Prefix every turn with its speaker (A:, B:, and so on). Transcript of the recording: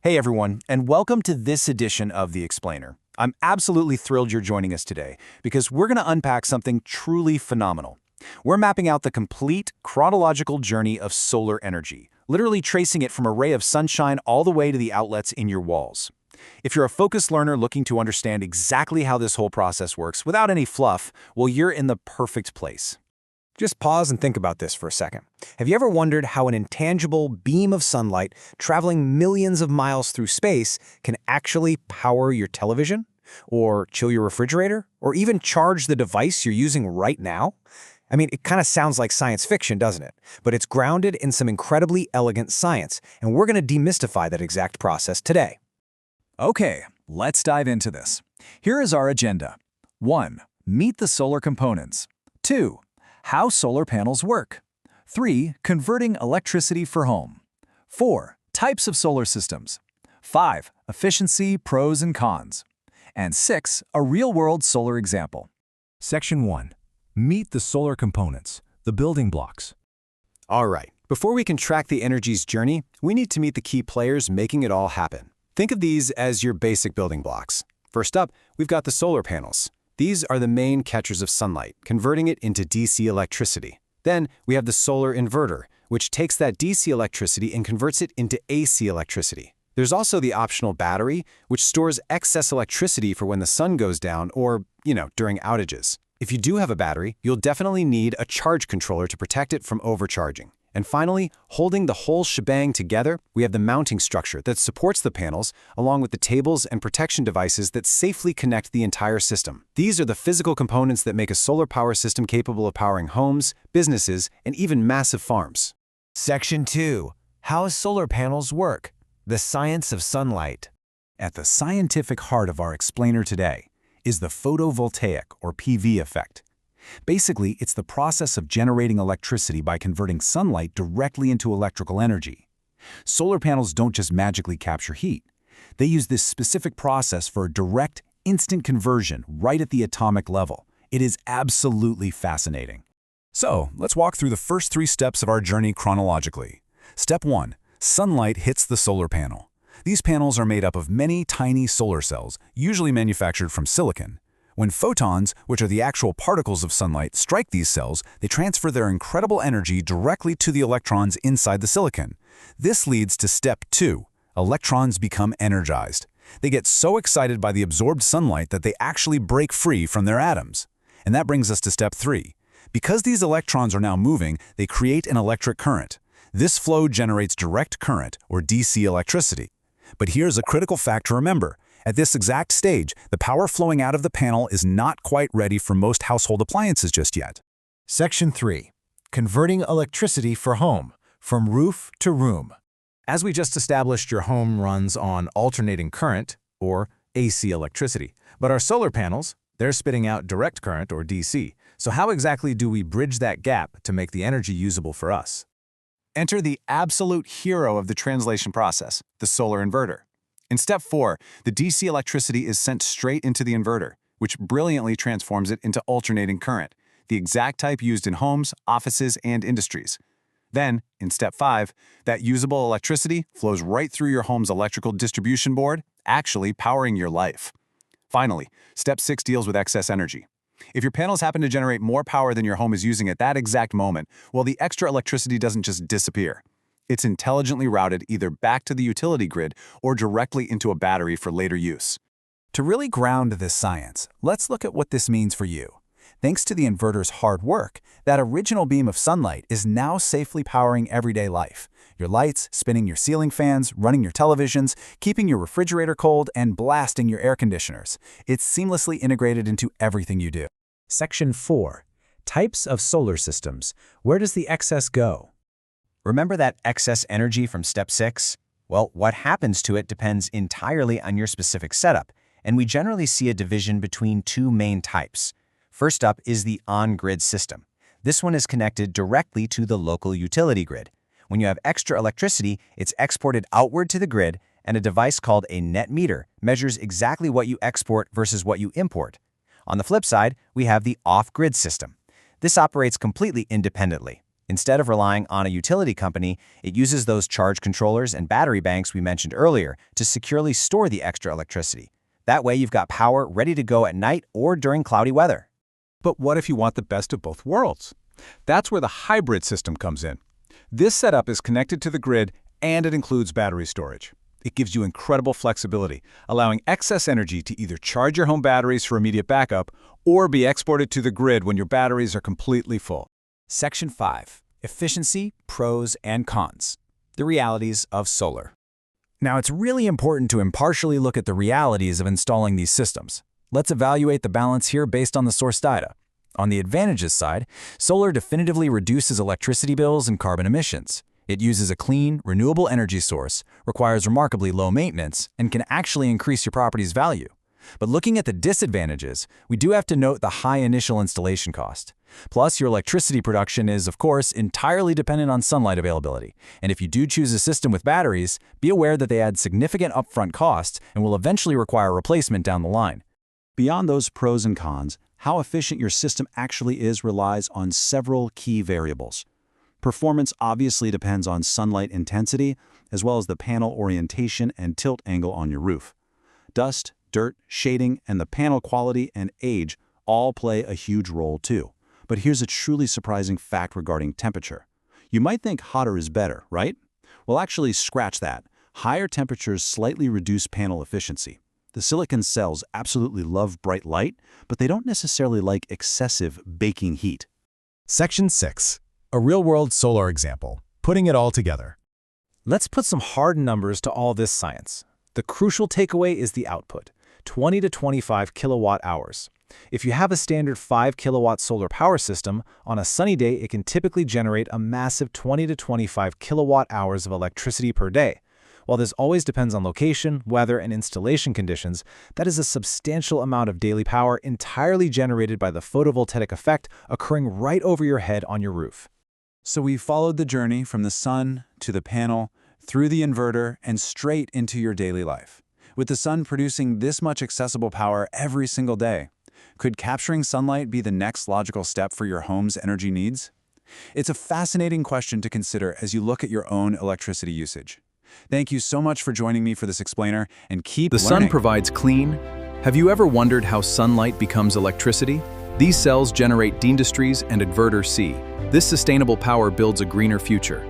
A: Hey everyone, and welcome to this edition of The Explainer. I'm absolutely thrilled you're joining us today because we're going to unpack something truly phenomenal. We're mapping out the complete chronological journey of solar energy, literally tracing it from a ray of sunshine all the way to the outlets in your walls. If you're a focused learner looking to understand exactly how this whole process works without any fluff, well, you're in the perfect place.
B: Just pause and think about this for a second. Have you ever wondered how an intangible beam of sunlight traveling millions of miles through space can actually power your television? Or chill your refrigerator? Or even charge the device you're using right now? I mean, it kind of sounds like science fiction, doesn't it? But it's grounded in some incredibly elegant science, and we're going to demystify that exact process today.
C: Okay, let's dive into this. Here is our agenda. 1. Meet the solar components. 2. How solar panels work. 3. Converting electricity for home. 4. Types of solar systems. 5. Efficiency, pros and cons. And 6. A real-world solar example.
D: Section 1. Meet the solar components, the building blocks.
B: All right, before we can track the energy's journey, we need to meet the key players making it all happen. Think of these as your basic building blocks. First up, we've got the solar panels. These are the main catchers of sunlight, converting it into DC electricity. Then we have the solar inverter, which takes that DC electricity and converts it into AC electricity. There's also the optional battery, which stores excess electricity for when the sun goes down or, during outages. If you do have a battery, you'll definitely need a charge controller to protect it from overcharging. And finally, holding the whole shebang together, we have the mounting structure that supports the panels, along with the tables and protection devices that safely connect the entire system. These are the physical components that make a solar power system capable of powering homes, businesses, and even massive farms.
E: Section 2. How solar panels work. The science of sunlight.
C: At the scientific heart of our explainer today is the photovoltaic or PV effect. Basically, it's the process of generating electricity by converting sunlight directly into electrical energy. Solar panels don't just magically capture heat. They use this specific process for a direct, instant conversion right at the atomic level. It is absolutely fascinating.
D: So, let's walk through the first 3 steps of our journey chronologically. Step 1. Sunlight hits the solar panel. These panels are made up of many tiny solar cells, usually manufactured from silicon. When photons, which are the actual particles of sunlight, strike these cells, they transfer their incredible energy directly to the electrons inside the silicon. This leads to step 2. Electrons become energized. They get so excited by the absorbed sunlight that they actually break free from their atoms. And that brings us to step 3. Because these electrons are now moving, they create an electric current. This flow generates direct current, or DC electricity. But here's a critical fact to remember. At this exact stage, the power flowing out of the panel is not quite ready for most household appliances just yet.
E: Section 3. Converting electricity for home, from roof to room. As we just established, your home runs on alternating current, or AC electricity. But our solar panels, they're spitting out direct current, or DC. So how exactly do we bridge that gap to make the energy usable for us?
A: Enter the absolute hero of the translation process, the solar inverter. In step 4, the DC electricity is sent straight into the inverter, which brilliantly transforms it into alternating current, the exact type used in homes, offices, and industries. Then, in step 5, that usable electricity flows right through your home's electrical distribution board, actually powering your life. Finally, step 6 deals with excess energy. If your panels happen to generate more power than your home is using at that exact moment, well, the extra electricity doesn't just disappear. It's intelligently routed either back to the utility grid or directly into a battery for later use.
C: To really ground this science, let's look at what this means for you. Thanks to the inverter's hard work, that original beam of sunlight is now safely powering everyday life. Your lights, spinning your ceiling fans, running your televisions, keeping your refrigerator cold, and blasting your air conditioners. It's seamlessly integrated into everything you do.
E: Section 4. Types of solar systems. Where does the excess go?
B: Remember that excess energy from step 6? Well, what happens to it depends entirely on your specific setup, and we generally see a division between 2 main types. First up is the on-grid system. This one is connected directly to the local utility grid. When you have extra electricity, it's exported outward to the grid, and a device called a net meter measures exactly what you export versus what you import. On the flip side, we have the off-grid system. This operates completely independently. Instead of relying on a utility company, it uses those charge controllers and battery banks we mentioned earlier to securely store the extra electricity. That way you've got power ready to go at night or during cloudy weather.
C: But what if you want the best of both worlds? That's where the hybrid system comes in. This setup is connected to the grid and it includes battery storage. It gives you incredible flexibility, allowing excess energy to either charge your home batteries for immediate backup or be exported to the grid when your batteries are completely full.
A: Section 5. Efficiency, pros, and cons. The realities of solar. Now, it's really important to impartially look at the realities of installing these systems. Let's evaluate the balance here based on the source data. On the advantages side, solar definitively reduces electricity bills and carbon emissions. It uses a clean, renewable energy source, requires remarkably low maintenance, and can actually increase your property's value. But looking at the disadvantages, we do have to note the high initial installation cost. Plus, your electricity production is, of course, entirely dependent on sunlight availability. And if you do choose a system with batteries, be aware that they add significant upfront costs and will eventually require replacement down the line.
D: Beyond those pros and cons, how efficient your system actually is relies on several key variables. Performance obviously depends on sunlight intensity, as well as the panel orientation and tilt angle on your roof. Dust, dirt, shading, and the panel quality and age all play a huge role too. But here's a truly surprising fact regarding temperature. You might think hotter is better, right? Well, actually, scratch that. Higher temperatures slightly reduce panel efficiency. The silicon cells absolutely love bright light, but they don't necessarily like excessive baking heat.
E: Section 6. A real-world solar example, putting it all together.
C: Let's put some hard numbers to all this science. The crucial takeaway is the output, 20 to 25 kilowatt hours. If you have a standard 5 kilowatt solar power system, on a sunny day it can typically generate a massive 20 to 25 kilowatt hours of electricity per day. While this always depends on location, weather, and installation conditions, that is a substantial amount of daily power entirely generated by the photovoltaic effect occurring right over your head on your roof.
D: So we followed the journey from the sun to the panel, through the inverter, and straight into your daily life. With the sun producing this much accessible power every single day, could capturing sunlight be the next logical step for your home's energy needs? It's a fascinating question to consider as you look at your own electricity usage. Thank you so much for joining me for this explainer, and keep learning.
F: The sun provides clean. Have you ever wondered how sunlight becomes electricity? These cells generate industries and inverter C. This sustainable power builds a greener future.